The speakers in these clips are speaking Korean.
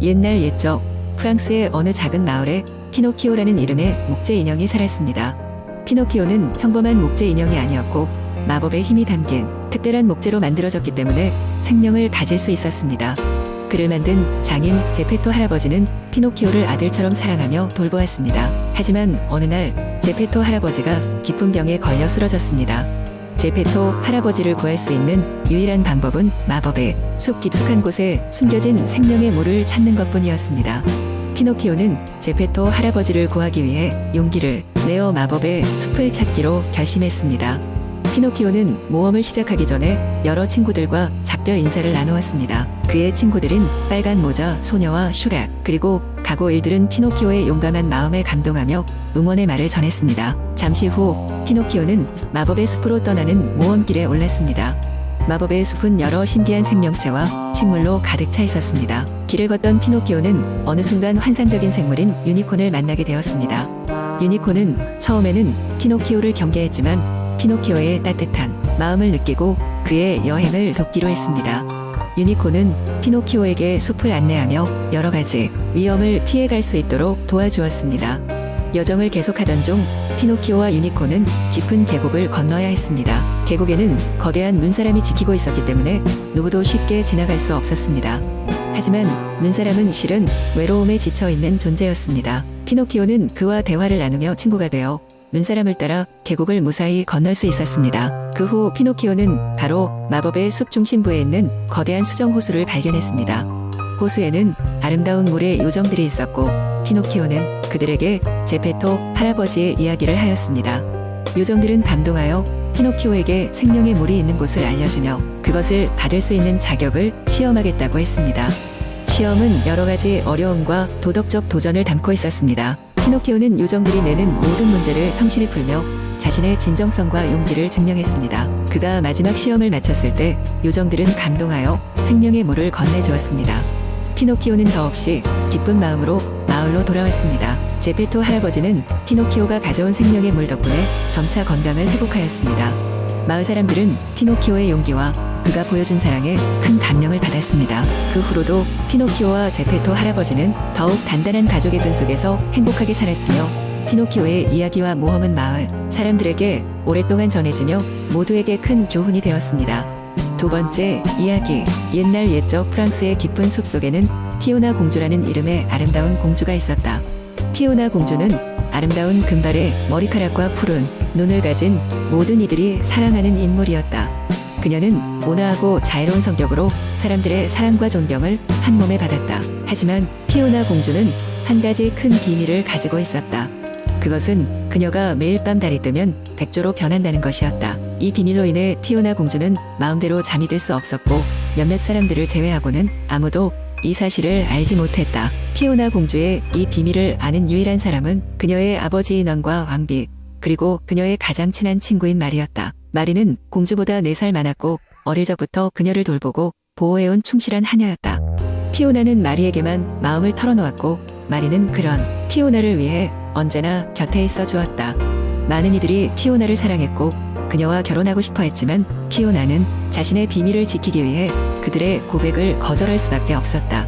옛날 옛적 프랑스의 어느 작은 마을에 피노키오라는 이름의 목재 인형이 살았습니다. 피노키오는 평범한 목재 인형이 아니었고 마법의 힘이 담긴 특별한 목재로 만들어졌기 때문에 생명을 가질 수 있었습니다. 그를 만든 장인 제페토 할아버지는 피노키오를 아들처럼 사랑하며 돌보았습니다. 하지만 어느 날 제페토 할아버지가 깊은 병에 걸려 쓰러졌습니다. 제페토 할아버지를 구할 수 있는 유일한 방법은 마법의 숲 깊숙한 곳에 숨겨진 생명의 물을 찾는 것뿐이었습니다. 피노키오는 제페토 할아버지를 구하기 위해 용기를 내어 마법의 숲을 찾기로 결심했습니다. 피노키오는 모험을 시작하기 전에 여러 친구들과 작별 인사를 나누었습니다. 그의 친구들은 빨간 모자 소녀와 슈렉 그리고 각오 일들은 피노키오의 용감한 마음에 감동하며 응원의 말을 전했습니다. 잠시 후 피노키오는 마법의 숲으로 떠나는 모험길에 올랐습니다. 마법의 숲은 여러 신비한 생명체와 식물로 가득 차 있었습니다. 길을 걷던 피노키오는 어느 순간 환상적인 생물인 유니콘을 만나게 되었습니다. 유니콘은 처음에는 피노키오를 경계했지만 피노키오의 따뜻한 마음을 느끼고 그의 여행을 돕기로 했습니다. 유니콘은 피노키오에게 숲을 안내하며 여러 가지 위험을 피해갈 수 있도록 도와주었습니다. 여정을 계속하던 중 피노키오와 유니콘은 깊은 계곡을 건너야 했습니다. 계곡에는 거대한 눈사람이 지키고 있었기 때문에 누구도 쉽게 지나갈 수 없었습니다. 하지만 눈사람은 실은 외로움에 지쳐있는 존재였습니다. 피노키오는 그와 대화를 나누며 친구가 되어 눈사람을 따라 계곡을 무사히 건널 수 있었습니다. 그 후 피노키오는 바로 마법의 숲 중심부에 있는 거대한 수정 호수를 발견했습니다. 호수에는 아름다운 물의 요정들이 있었고 피노키오는 그들에게 제페토 할아버지의 이야기를 하였습니다. 요정들은 감동하여 피노키오에게 생명의 물이 있는 곳을 알려주며 그것을 받을 수 있는 자격을 시험하겠다고 했습니다. 시험은 여러 가지 어려움과 도덕적 도전을 담고 있었습니다. 피노키오는 요정들이 내는 모든 문제를 성실히 풀며 자신의 진정성과 용기를 증명했습니다. 그가 마지막 시험을 마쳤을 때 요정들은 감동하여 생명의 물을 건네주었습니다. 피노키오는 더없이 기쁜 마음으로 마을로 돌아왔습니다. 제페토 할아버지는 피노키오가 가져온 생명의 물 덕분에 점차 건강을 회복하였습니다. 마을 사람들은 피노키오의 용기와 그가 보여준 사랑에 큰 감명을 받았습니다. 그 후로도 피노키오와 제페토 할아버지는 더욱 단단한 가족의 끈 속에서 행복하게 살았으며 피노키오의 이야기와 모험은 마을 사람들에게 오랫동안 전해지며 모두에게 큰 교훈이 되었습니다. 두 번째 이야기. 옛날 옛적 프랑스의 깊은 숲속에는 피오나 공주라는 이름의 아름다운 공주가 있었다. 피오나 공주는 아름다운 금발의 머리카락과 푸른 눈을 가진 모든 이들이 사랑하는 인물이었다. 그녀는 온화하고 자애로운 성격으로 사람들의 사랑과 존경을 한 몸에 받았다. 하지만 피오나 공주는 한 가지 큰 비밀을 가지고 있었다. 그것은 그녀가 매일 밤 달이 뜨면 백조로 변한다는 것이었다. 이 비밀로 인해 피오나 공주는 마음대로 잠이 들 수 없었고 몇몇 사람들을 제외하고는 아무도 이 사실을 알지 못했다. 피오나 공주의 이 비밀을 아는 유일한 사람은 그녀의 아버지인 왕과 왕비 그리고 그녀의 가장 친한 친구인 마리였다. 마리는 공주보다 4살 많았고 어릴 적부터 그녀를 돌보고 보호해온 충실한 하녀였다. 피오나는 마리에게만 마음을 털어놓았고 마리는 그런 피오나를 위해 언제나 곁에 있어 주었다. 많은 이들이 피오나를 사랑했고 그녀와 결혼하고 싶어 했지만 피오나는 자신의 비밀을 지키기 위해 그들의 고백을 거절할 수밖에 없었다.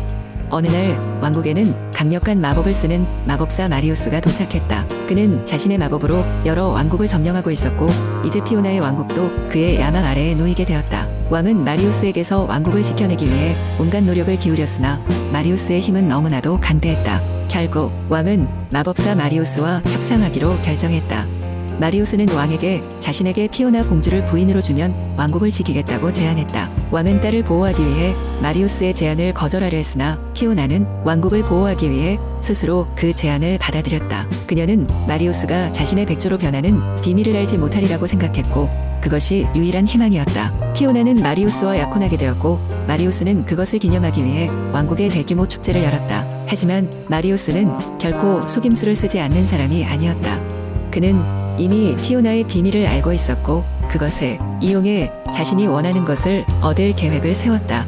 어느 날 왕국에는 강력한 마법을 쓰는 마법사 마리우스가 도착했다. 그는 자신의 마법으로 여러 왕국을 점령하고 있었고 이제 피오나의 왕국도 그의 야망 아래에 놓이게 되었다. 왕은 마리우스에게서 왕국을 지켜내기 위해 온갖 노력을 기울였으나 마리우스의 힘은 너무나도 강대했다. 결국 왕은 마법사 마리우스와 협상하기로 결정했다. 마리우스는 왕에게 자신에게 피오나 공주를 부인으로 주면 왕국을 지키겠다고 제안했다. 왕은 딸을 보호하기 위해 마리우스의 제안을 거절하려 했으나 피오나는 왕국을 보호하기 위해 스스로 그 제안을 받아들였다. 그녀는 마리우스가 자신의 백조로 변하는 비밀을 알지 못하리라고 생각했고 그것이 유일한 희망이었다. 피오나는 마리우스와 약혼하게 되었고 마리우스는 그것을 기념하기 위해 왕국의 대규모 축제를 열었다. 하지만 마리우스는 결코 속임수를 쓰지 않는 사람이 아니었다. 그는 이미 피오나의 비밀을 알고 있었고 그것을 이용해 자신이 원하는 것을 얻을 계획을 세웠다.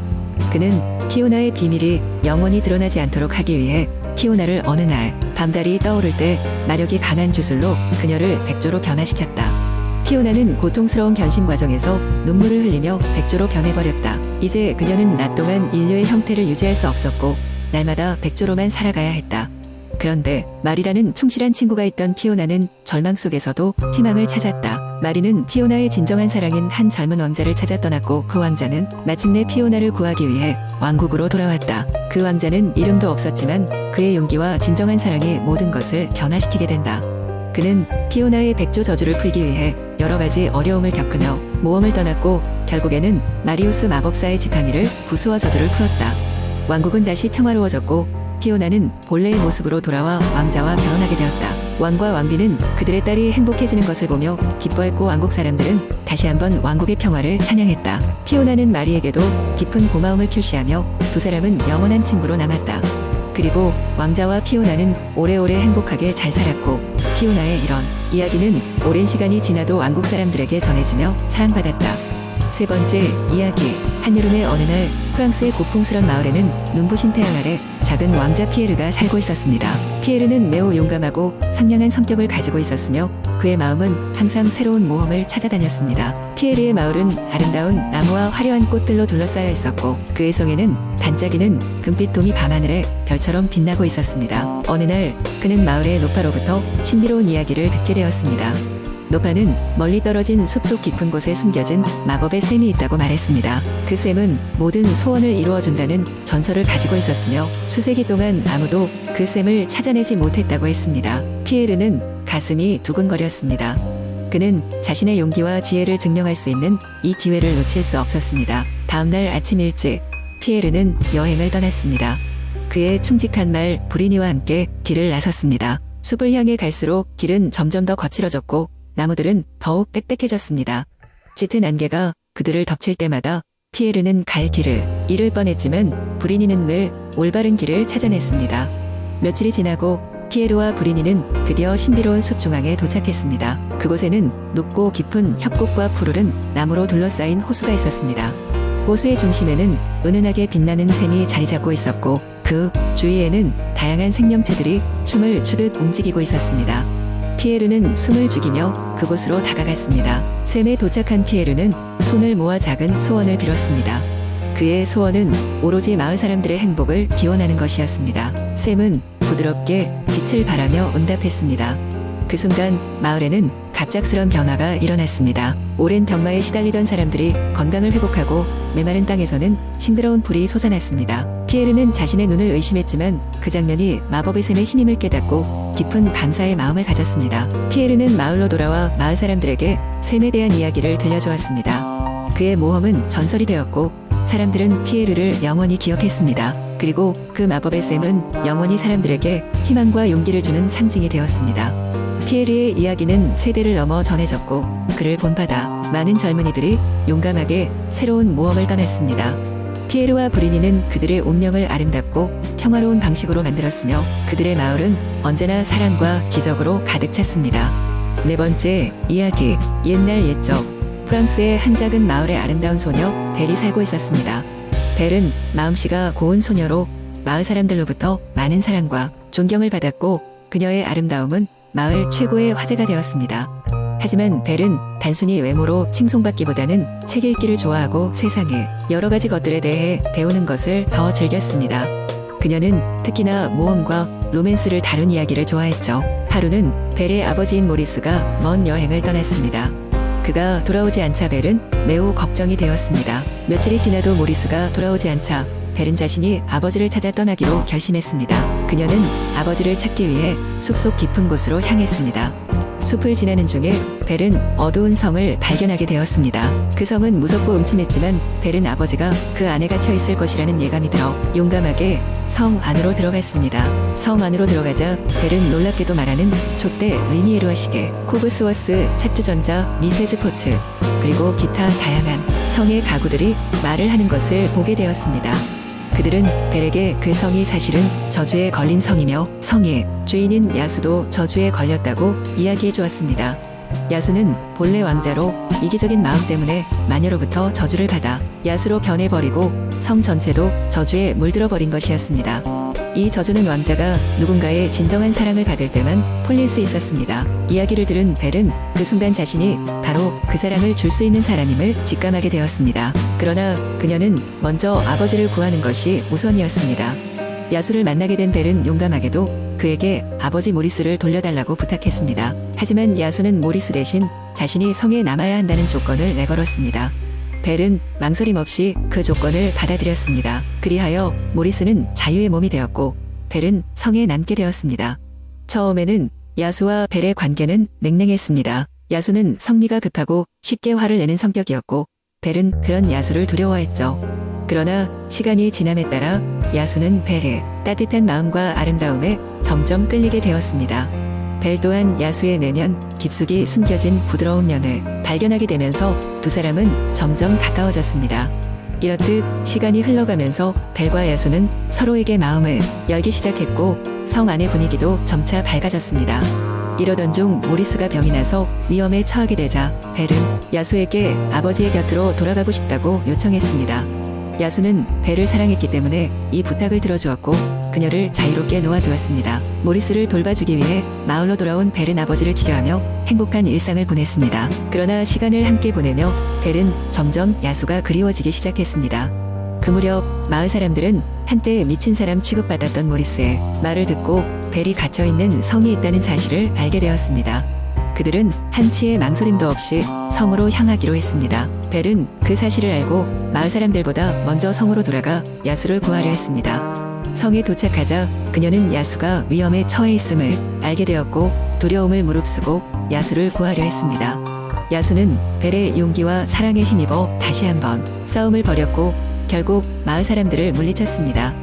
그는 피오나의 비밀이 영원히 드러나지 않도록 하기 위해 피오나를 어느 날 밤달이 떠오를 때 마력이 강한 주술로 그녀를 백조로 변화시켰다. 피오나는 고통스러운 변신 과정에서 눈물을 흘리며 백조로 변해버렸다. 이제 그녀는 낮 동안 인류의 형태를 유지할 수 없었고 날마다 백조로만 살아가야 했다. 그런데 마리라는 충실한 친구가 있던 피오나는 절망 속에서도 희망을 찾았다. 마리는 피오나의 진정한 사랑인 한 젊은 왕자를 찾아 떠났고 그 왕자는 마침내 피오나를 구하기 위해 왕국으로 돌아왔다. 그 왕자는 이름도 없었지만 그의 용기와 진정한 사랑이 모든 것을 변화시키게 된다. 그는 피오나의 백조 저주를 풀기 위해 여러 가지 어려움을 겪으며 모험을 떠났고 결국에는 마리우스 마법사의 지팡이를 부수어 저주를 풀었다. 왕국은 다시 평화로워졌고 피오나는 본래의 모습으로 돌아와 왕자와 결혼하게 되었다. 왕과 왕비는 그들의 딸이 행복해지는 것을 보며 기뻐했고 왕국 사람들은 다시 한번 왕국의 평화를 찬양했다. 피오나는 마리에게도 깊은 고마움을 표시하며 두 사람은 영원한 친구로 남았다. 그리고 왕자와 피오나는 오래오래 행복하게 잘 살았고 피오나의 이런 이야기는 오랜 시간이 지나도 왕국 사람들에게 전해지며 사랑받았다. 세 번째 이야기. 한여름의 어느 날 프랑스의 고풍스런 마을에는 눈부신 태양 아래 작은 왕자 피에르가 살고 있었습니다. 피에르는 매우 용감하고 상냥한 성격을 가지고 있었으며 그의 마음은 항상 새로운 모험을 찾아다녔습니다. 피에르의 마을은 아름다운 나무와 화려한 꽃들로 둘러싸여 있었고 그의 성에는 반짝이는 금빛돔이 밤하늘에 별처럼 빛나고 있었습니다. 어느 날 그는 마을의 노파로부터 신비로운 이야기를 듣게 되었습니다. 노파는 멀리 떨어진 숲속 깊은 곳에 숨겨진 마법의 샘이 있다고 말했습니다. 그 샘은 모든 소원을 이루어준다는 전설을 가지고 있었으며 수세기 동안 아무도 그 샘을 찾아내지 못했다고 했습니다. 피에르는 가슴이 두근거렸습니다. 그는 자신의 용기와 지혜를 증명할 수 있는 이 기회를 놓칠 수 없었습니다. 다음날 아침 일찍 피에르는 여행을 떠났습니다. 그의 충직한 말 브리니와 함께 길을 나섰습니다. 숲을 향해 갈수록 길은 점점 더 거칠어졌고 나무들은 더욱 빽빽해졌습니다. 짙은 안개가 그들을 덮칠 때마다 피에르는 갈 길을 잃을 뻔했지만 브리니는 늘 올바른 길을 찾아냈습니다. 며칠이 지나고 피에르와 브리니는 드디어 신비로운 숲 중앙에 도착했습니다. 그곳에는 높고 깊은 협곡과 푸르른 나무로 둘러싸인 호수가 있었습니다. 호수의 중심에는 은은하게 빛나는 샘이 자리 잡고 있었고 그 주위에는 다양한 생명체들이 춤을 추듯 움직이고 있었습니다. 피에르는 숨을 죽이며 그곳으로 다가갔습니다. 샘에 도착한 피에르는 손을 모아 작은 소원을 빌었습니다. 그의 소원은 오로지 마을 사람들의 행복을 기원하는 것이었습니다. 샘은 부드럽게 빛을 발하며 응답했습니다. 그 순간 마을에는 갑작스런 변화가 일어났습니다. 오랜 병마에 시달리던 사람들이 건강을 회복하고 메마른 땅에서는 싱그러운 불이 솟아났습니다. 피에르는 자신의 눈을 의심했지만 그 장면이 마법의 샘의 힘임을 깨닫고 깊은 감사의 마음을 가졌습니다. 피에르는 마을로 돌아와 마을 사람들에게 샘에 대한 이야기를 들려주었습니다. 그의 모험은 전설이 되었고 사람들은 피에르를 영원히 기억했습니다. 그리고 그 마법의 샘은 영원히 사람들에게 희망과 용기를 주는 상징이 되었습니다. 피에르의 이야기는 세대를 넘어 전해졌고 그를 본받아 많은 젊은이들이 용감하게 새로운 모험을 떠났습니다. 피에르와 브리니는 그들의 운명을 아름답고 평화로운 방식으로 만들었으며 그들의 마을은 언제나 사랑과 기적으로 가득 찼습니다. 네 번째 이야기. 옛날 옛적 프랑스의 한 작은 마을에 아름다운 소녀 벨이 살고 있었습니다. 벨은 마음씨가 고운 소녀로 마을 사람들로부터 많은 사랑과 존경을 받았고 그녀의 아름다움은 마을 최고의 화제가 되었습니다. 하지만 벨은 단순히 외모로 칭송받기보다는 책 읽기를 좋아하고 세상의 여러 가지 것들에 대해 배우는 것을 더 즐겼습니다. 그녀는 특히나 모험과 로맨스를 다룬 이야기를 좋아했죠. 하루는 벨의 아버지인 모리스가 먼 여행을 떠났습니다. 그가 돌아오지 않자 벨은 매우 걱정이 되었습니다. 며칠이 지나도 모리스가 돌아오지 않자 벨은 자신이 아버지를 찾아 떠나기로 결심했습니다. 그녀는 아버지를 찾기 위해 숲속 깊은 곳으로 향했습니다. 숲을 지나는 중에 벨은 어두운 성을 발견하게 되었습니다. 그 성은 무섭고 음침했지만 벨은 아버지가 그 안에 갇혀 있을 것이라는 예감이 들어 용감하게 성 안으로 들어갔습니다. 성 안으로 들어가자 벨은 놀랍게도 말하는 촛대 리니에르와 시계, 코브스워스, 차투전자, 미세즈포츠 그리고 기타 다양한 성의 가구들이 말을 하는 것을 보게 되었습니다. 그들은 벨에게 그 성이 사실은 저주에 걸린 성이며 성의 주인인 야수도 저주에 걸렸다고 이야기해 주었습니다. 야수는 본래 왕자로 이기적인 마음 때문에 마녀로부터 저주를 받아 야수로 변해버리고 성 전체도 저주에 물들어 버린 것이었습니다. 이 저주는 왕자가 누군가의 진정한 사랑을 받을 때만 풀릴 수 있었습니다. 이야기를 들은 벨은 그 순간 자신이 바로 그 사랑을 줄 수 있는 사람임을 직감하게 되었습니다. 그러나 그녀는 먼저 아버지를 구하는 것이 우선이었습니다. 야수를 만나게 된 벨은 용감하게도 그에게 아버지 모리스를 돌려달라고 부탁했습니다. 하지만 야수는 모리스 대신 자신이 성에 남아야 한다는 조건을 내걸었습니다. 벨은 망설임 없이 그 조건을 받아들였습니다. 그리하여 모리스는 자유의 몸이 되었고 벨은 성에 남게 되었습니다. 처음에는 야수와 벨의 관계는 냉랭했습니다. 야수는 성미가 급하고 쉽게 화를 내는 성격이었고 벨은 그런 야수를 두려워했죠. 그러나 시간이 지남에 따라 야수는 벨의 따뜻한 마음과 아름다움에 점점 끌리게 되었습니다. 벨 또한 야수의 내면 깊숙이 숨겨진 부드러운 면을 발견하게 되면서 두 사람은 점점 가까워졌습니다. 이렇듯 시간이 흘러가면서 벨과 야수는 서로에게 마음을 열기 시작했고 성 안의 분위기도 점차 밝아졌습니다. 이러던 중 모리스가 병이 나서 위험에 처하게 되자 벨은 야수에게 아버지의 곁으로 돌아가고 싶다고 요청했습니다. 야수는 벨을 사랑했기 때문에 이 부탁을 들어주었고 그녀를 자유롭게 놓아주었습니다. 모리스를 돌봐주기 위해 마을로 돌아온 벨은 아버지를 치료하며 행복한 일상을 보냈습니다. 그러나 시간을 함께 보내며 벨은 점점 야수가 그리워지기 시작했습니다. 그 무렵 마을 사람들은 한때 미친 사람 취급받았던 모리스의 말을 듣고 벨이 갇혀있는 성이 있다는 사실을 알게 되었습니다. 그들은 한치의 망설임도 없이 성으로 향하기로 했습니다. 벨은 그 사실을 알고 마을 사람들보다 먼저 성으로 돌아가 야수를 구하려 했습니다. 성에 도착하자 그녀는 야수가 위험에 처해 있음을 알게 되었고 두려움을 무릅쓰고 야수를 구하려 했습니다. 야수는 벨의 용기와 사랑에 힘입어 다시 한번 싸움을 벌였고 결국 마을 사람들을 물리쳤습니다.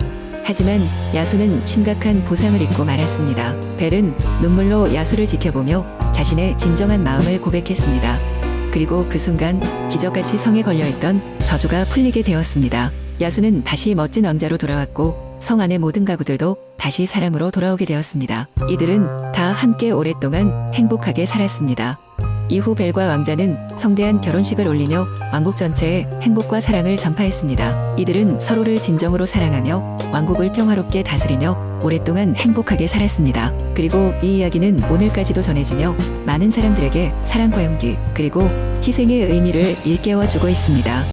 하지만 야수는 심각한 부상을 입고 말았습니다. 벨은 눈물로 야수를 지켜보며 자신의 진정한 마음을 고백했습니다. 그리고 그 순간 기적같이 성에 걸려있던 저주가 풀리게 되었습니다. 야수는 다시 멋진 왕자로 돌아왔고 성 안의 모든 가구들도 다시 사람으로 돌아오게 되었습니다. 이들은 다 함께 오랫동안 행복하게 살았습니다. 이후 벨과 왕자는 성대한 결혼식을 올리며 왕국 전체에 행복과 사랑을 전파했습니다. 이들은 서로를 진정으로 사랑하며 왕국을 평화롭게 다스리며 오랫동안 행복하게 살았습니다. 그리고 이 이야기는 오늘까지도 전해지며 많은 사람들에게 사랑과 용기 그리고 희생의 의미를 일깨워주고 있습니다.